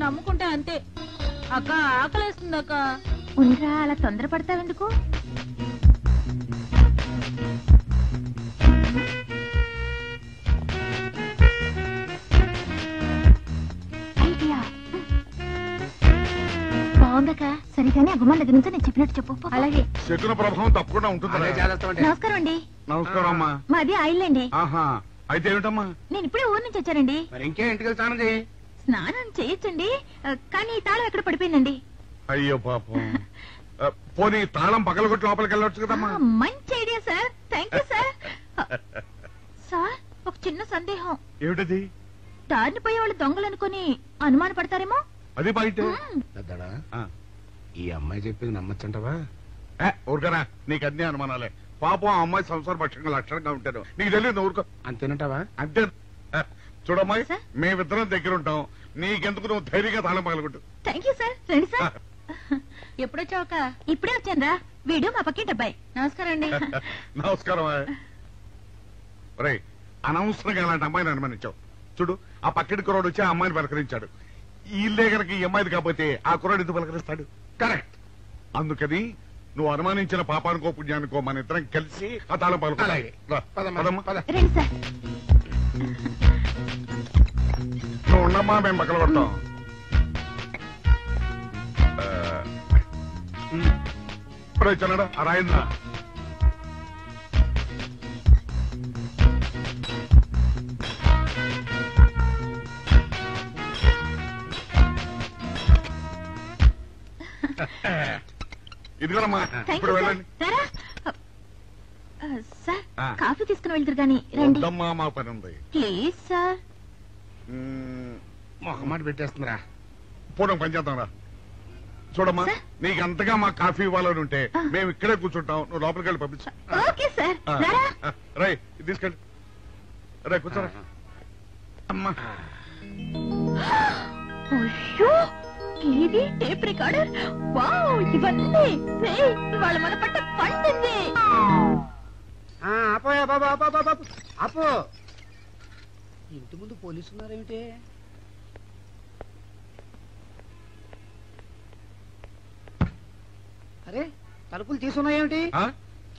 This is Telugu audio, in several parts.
నమ్ముకుంటే అంతే. అక్క ఆకలేస్తుంది అక్క. ఉండరా, అలా తొందరపడతావెందుకు? ఐడియా బాగుందక్క. సరిగానే ఆ గుమ్మం దగ్గర నుంచి నేను చెప్పినట్టు చెప్పు. అలాగే. శకున ప్రభావం తప్పకుండా ఉంటుంది. నమస్కారం అండి. నమస్కారం అమ్మా. మాది ఆయిల్ అండి. ఆహా, అయితే ఏమిటమ్మా? నేను ఇప్పుడే ఊరు నుంచి వచ్చానండి. ఇంకే ఇంటికి వెళ్తానండి. స్నానం చేయొచ్చండి, కానీ తాళం ఎక్కడ పడిపోయిందండి. అయ్యో పాపం. పోనీ తాళం పగలగొట్టి లోపలికి వెళ్ళొచ్చు కదమ్మా. మంచి idea sir. Thank you sir. Sir, ఒక చిన్న సందేహం. ఏమిటది? దారిని పోయే వాళ్ళు దొంగలు అనుకుని అనుమాన పడతారేమో. అది బయట ఈ అమ్మాయి చెప్పింది నమ్మచ్చంటవా? ఊరుకరా, నీకు అన్ని అనుమానాలే. పాపం ఆ అమ్మాయి సంసార పక్షంగా లక్షణంగా ఉంటారు. నీకు తెలియదు. ఊరుకో. అంతేనంటావా? అంతే. చూడమ్మాయి, మేమిద్దరం దగ్గర ఉంటాం. నీకెందుకు, నువ్వు ధైర్యంగా తాళం పగలగొట్టు. Thank you sir. రండి సార్. ఎప్పుడొచ్చావుక? ఇప్పుడే వచ్చాను రా. వీడు మా పక్కింటి అబ్బాయి. నమస్కారం అండి. నమస్కారం. రే, అనవసరంగా అలాంటి అమ్మాయిని అనుమానించావు. చూడు, ఆ పక్కింటి కుర్రాడు వచ్చి ఆ అమ్మాయిని పలకరించాడు. ఈ ఇల్లే కనుక ఈ అమ్మాయిది కాకపోతే ఆ కుర్రాడు ఎందుకు పలకరిస్తాడు? కరెక్ట్. అందుకని నువ్వు అనుమానించిన పాపానికో పుణ్యానికో మన ఇద్దరం కలిసి ఆ తాళం పలుకోవాలి. నువ్వు ఉండమ్మా, మేము పక్కన పడతాం. చిన్నడా ఆ రాయిందా? ఇదిగోనమ్మా, ఇప్పుడు వెళ్ళండి. సార్, కాఫీ తీసుకుని వెళ్తారు గాని రండి. వద్దమ్మా, మా పని ఉంది. Please sir. ఒక మాట పెట్టేస్తుందిరా. పూర్వం పని చేద్దాం రా. చూడమ్మా, నీకు అంతగా మా కాఫీ ఇవ్వాలని ఉంటే మేము ఇక్కడే కూర్చుంటాం. నువ్వు లోపలికి వెళ్ళి పంపించు. Okay sir. రై, తీసుకెళ్ళి. రే, కూర్చోరా. అమ్మా, టీవీ, టేప్ రికార్డర్. వావ్, ఇవన్నీ ఇవాళ మన పట్ట పండింది. అపో, ఇంటి ముందు పోలీసు ఉన్నారేమిటి? అరే, తలుపులు తీసున్నాయేమిటి?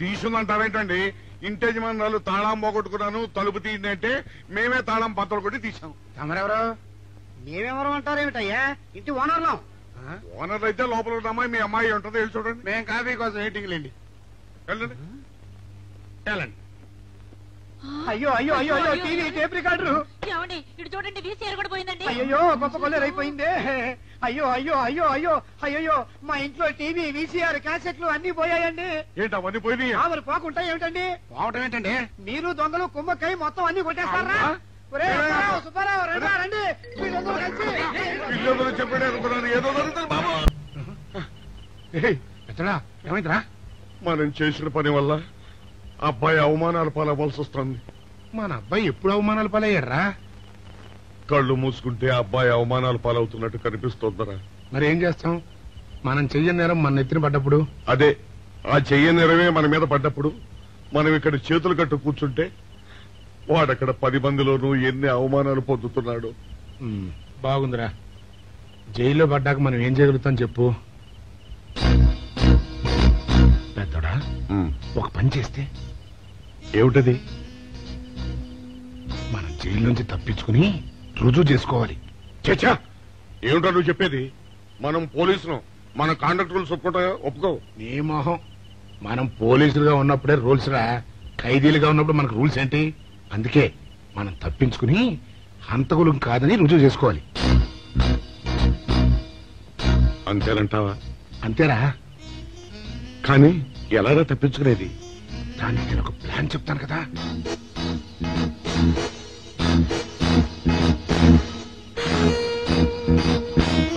తీసుందంటారేంటండి? ఇంటి యజమానులు తాళం పోగొట్టుకున్నాను, తలుపు తీయంటే మేమే తాళం పత్తలు కొట్టి తీసాం. తమరెవరు? మేమెవరు అంటారేమిటయ్యా? ఇంటి ఓనర్లం. ఓనర్ అయితే లోపల ఉన్న అమ్మాయి మీ అమ్మాయి ఉంటుందో వెళ్ళి చూడండి. మేము కాఫీ కోసం వెయిటింగ్ లేండి. వెళ్ళండి, వెళ్ళండి. అయ్యో అయ్యో అయ్యో అయ్యో, టీవీ, టేప్ రికార్డరు. ఏమండి, ఇటు చూడండి, వీసీఆర్ కూడా పోయిందండి. అయ్యో, గొప్ప కొల్లేరైపోయిందే. అయ్యో అయ్యో అయ్యో అయ్యో అయ్యో, మా ఇంట్లో టీవీ, వీసీఆర్, క్యాసెట్లు అన్ని పోయాయండి. ఏంటి అవన్నీ పోయినాయి? మరి పోకుండా ఏమిటండి? పోవటం ఏంటండి? మీరు దొంగలు కుమ్మక్కై మొత్తం అన్ని కొట్టేస్తారా? సుబ్బారావు, రండి. పిల్లలు చెప్పాడు అనుకున్నాను, ఏదో జరుగుతుంది బాబు. ఏమైందిరా? మనం చేసిన పని వల్ల అబ్బాయి అవమానాలు పాలవలసి వస్తుంది. మన అబ్బాయి ఎప్పుడు అవమానాలు పాలయ్యారా? కళ్ళు మూసుకుంటే అబ్బాయి అవమానాలు పాలవుతున్నట్టు కనిపిస్తోందరా. మరి ఏం చేస్తాం? మనం చెయ్యని నేరం మన నెత్తిన పడ్డప్పుడు, అదే ఆ చెయ్యని నేరమే మన మీద పడ్డప్పుడు మనం ఇక్కడ చేతులు కట్టు కూర్చుంటే వాడక్కడ 10 మందిలోనూ ఎన్ని అవమానాలు పొందుతున్నాడు. బాగుందిరా. జైల్లో పడ్డాక మనం ఏం చేయగలుగుతాం చెప్పు? పెద్దోడా, ఒక పని చేస్తే. ఏమిటది? మనం జైలు నుంచి తప్పించుకుని రుజువు చేసుకోవాలి. చచ్చా, ఏమిటో నువ్వు చెప్పేది? మనం పోలీసులు, మన కాండక్ట్ రూల్స్ ఒప్పుకోవు. నీ మొహం. మనం పోలీసులుగా ఉన్నప్పుడే రూల్స్ రా. ఖైదీలుగా ఉన్నప్పుడు మనకు రూల్స్ ఏంటి? అందుకే మనం తప్పించుకుని హంతకులు కాదని రుజువు చేసుకోవాలి. అంతేనంటావా? అంతేరా. కానీ ఎలాగా తప్పించుకునేది? దానికి నేను ఒక ప్లాన్ చెప్తాను కదా.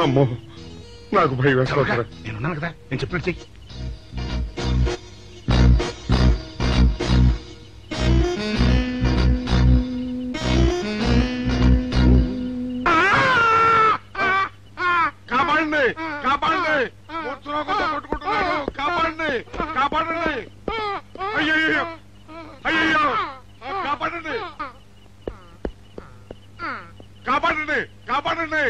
అమ్మో, నాకు భయం వేస్తా. నేనున్నాను కదా, నేను చెప్పినట్టు చెయ్యి. కాపాడండి, కాపాడండి, కొట్టుకుంటున్నాడు. కాపాడండి, కాపాడండి. అయ్యో అయ్యో, కాపాడండి, కాపాడండి, కాపాడండి.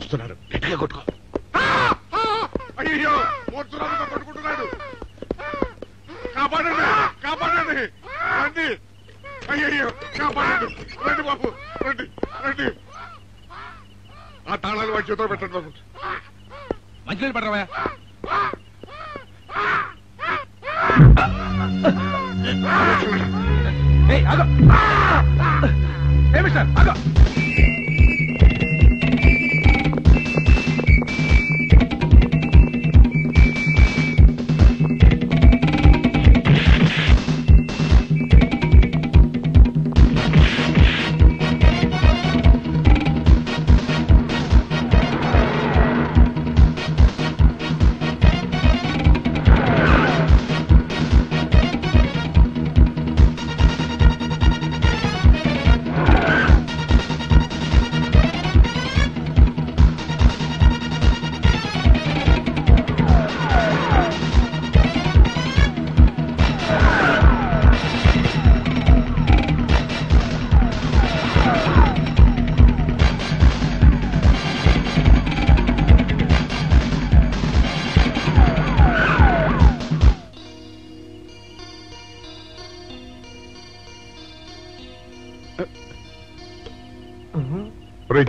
వస్తున్నారు గట్టిగా కొట్టుకో. అయ్యో మూర్తురాలతో కొట్టుకుంటున్నాడు. కాపాడండి కాపాడండి రండి. అయ్యో కాపాడండి రండి బాబు రండి రండి. ఆ తాళాలు వాడి చేతిలో పెట్టండి బాబు. మంచినీళ్ళు పడరావా?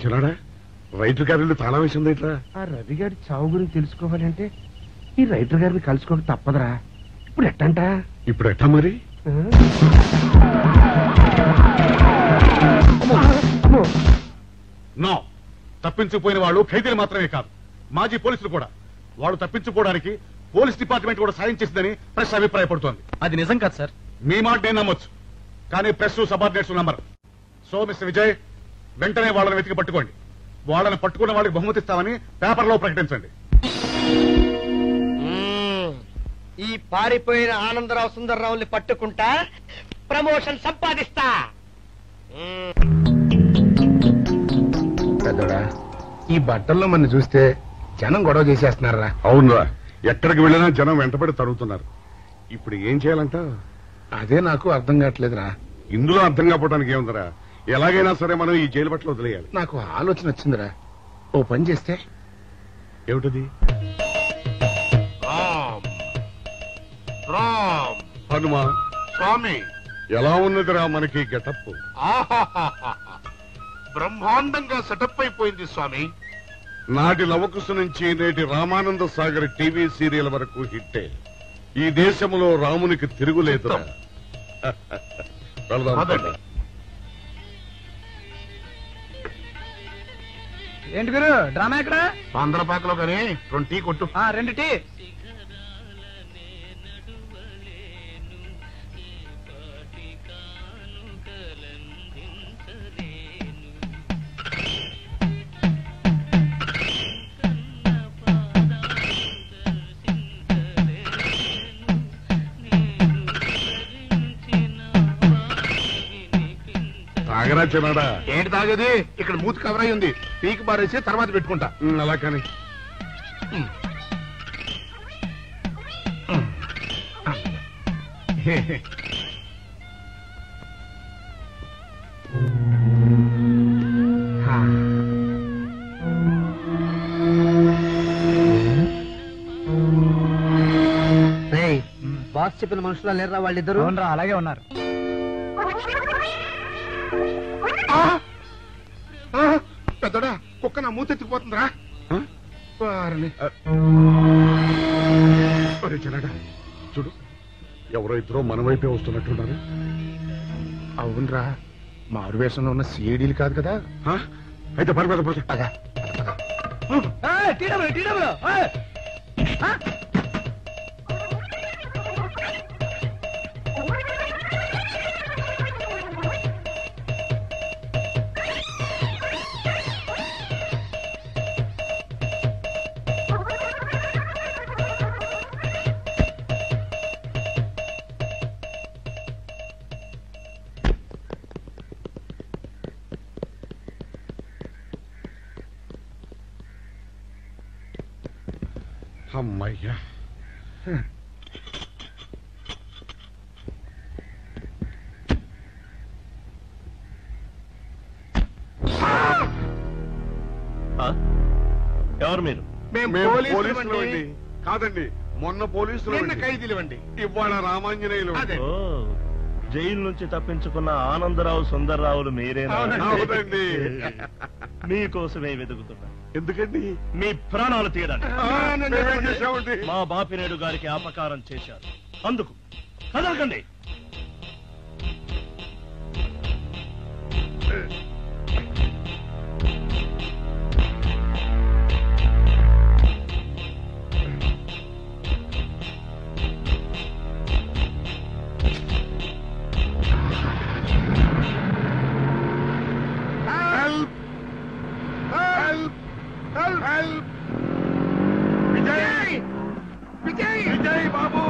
చిన్నాడా రైతు గారి తాళం వేసింది ఇట్లా. ఆ రవి గారి చావు గురించి తెలుసుకోవాలంటే ఈ రైటర్ గారిని కలుసుకోక తప్పదురా. ఇప్పుడు ఎట్టంట? ఇప్పుడు ఎట్టా మరి? నో, తప్పించుకుపోయిన వాళ్ళు ఖైదీలు మాత్రమే కాదు, మాజీ పోలీసులు కూడా. వాళ్ళు తప్పించుకోవడానికి పోలీస్ డిపార్ట్మెంట్ కూడా సాయం చేసిందని ప్రెస్ అభిప్రాయపడుతోంది. అది నిజం కాదు సార్. మీ మాట నేను నమ్మొచ్చు, కానీ press subordinates number. So mister Vijay, వెంటనే వాళ్ళని వెతికి పట్టుకోండి. వాళ్ళని పట్టుకున్న వాళ్ళకి బహుమతి ఇస్తామని పేపర్లో ప్రకటించండి. ఈ పారిపోయిన ఆనందరావు సుందర్రావుని పట్టుకుంటా ప్రమోషన్ సంపాదిస్తా. పెద్దోడా, ఈ బట్టల్లో మన చూస్తే జనం గొడవ చేసేస్తున్నారా? అవునరా, ఎక్కడికి వెళ్ళినా జనం వెంటబడి తరుగుతున్నారు. ఇప్పుడు ఏం చేయాలంట? అదే నాకు అర్థం కావట్లేదురా. ఇందులో అర్థం కావడానికి ఏముందరా, ఎలాగైనా సరే మనం ఈ జైలు బట్టలు వదిలేయాలి. నాకు ఆలోచన వచ్చిందిరా. ఓ పని చేస్తే ఏమిటది? హనుమా స్వామి, ఎలా ఉన్నదిరా మనకి గెటప్? బ్రహ్మాండంగా సెటప్ అయిపోయింది స్వామి. నాటి లవకుశ నుంచి నేటి రామానంద సాగర్ టీవీ సీరియల్ వరకు హిట్టే. ఈ దేశంలో రామునికి తిరుగులేదురా. వెళదాం. ఏంటి గురు డ్రామా ఎక్కడ? ఆంధ్రపాకలో కానీ 2 టీ కొట్టు. 2 టీ. తాగరా చిన్నాడా? ఏంటి తాగేది? ఇక్కడ మూతి కవర్ అయి ఉంది. పీకి బారేసి తర్వాత పెట్టుకుంటా. అలా కానీ బాస్ చెప్పిన మనుషులా లేరా వాళ్ళిద్దరు? అవునరా, అలాగే ఉన్నారు. పెద్దోడా, కుక్క నా మూతెత్తిపోతుందిరా. చిన్నాడా చూడు, ఎవరో ఇద్దరు మన వైపే వస్తున్నట్టున్నారు. అవునరా, మారు వేషంలో ఉన్న సీడీలు కాదు కదా. అయితే పర్వాలేదు. అమ్మయ్యా, ఎవరు మీరు? మేము పోలీసులు అండి. కాదండి, మొన్న పోలీసులు ఖైదీలు అండి. ఇవాళ రామాంజనేయులు. ఓ, జైలు నుంచి తప్పించుకున్న ఆనందరావు సుందర్రావులు మీరేనా? అవునండి. మీకోసమే వెతుకుతున్నా. ఎందుకండి? మీ ప్రాణాలు తీయడానికి. మేమేం చేశామండి? మా బాపినేడు గారికి అపకారం చేశారు, అందుకు కదలకండి. విజయ్! విజయ్ బాబు!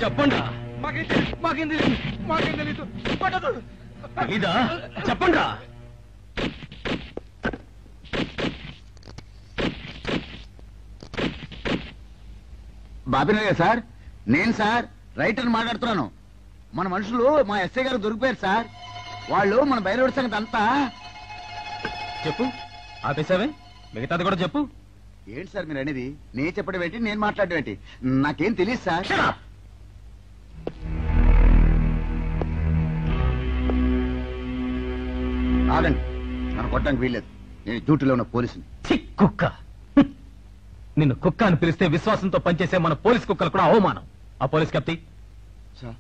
చెప్పండి. మాకేం తెలీదు. ఇదా చెప్పండి. బాబినయ్య సార్, నేను సార్ రైటర్ మాట్లాడుతున్నాను. మన మనుషులు మా ఎస్ఐ గారు దొరికిపోయారు సార్. వాళ్ళు మన బయలుదేరి సంగతి అంతా చెప్పు. ఆపేసావే, మిగతాది కూడా చెప్పు. ఏంటి సార్ మీరు అనేది? నేను చెప్పడం ఏంటి, నేను మాట్లాడడం ఏంటి? నాకేం తెలియదు సార్. ఆగండి, నన్ను కొట్టడానికి వీల్లేదు. నేను డ్యూటీలో ఉన్న పోలీసుని. కుక్క. నిన్ను కుక్క అని పిలిస్తే విశ్వాసంతో పనిచేసే మన పోలీస్ కుక్కలు కూడా అవమానం. ఆ పోలీస్ కప్తి సార్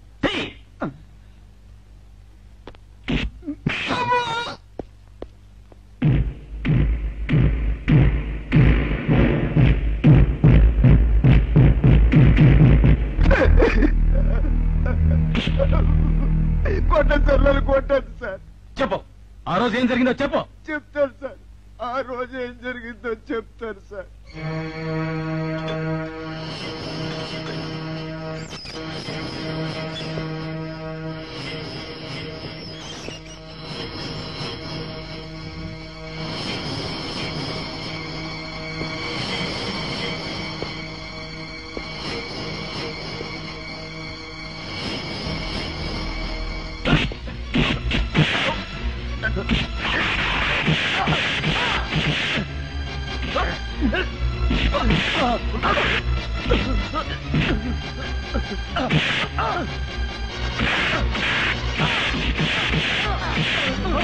కొట్టండి సార్, నన్ను కొట్టండి సార్. చెప్పు, ఆ రోజు ఏం జరిగిందో చెప్పు. చెప్తాను సార్, ఆ రోజు ఏం జరిగిందో చెప్తాను సార్.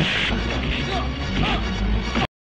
ఆ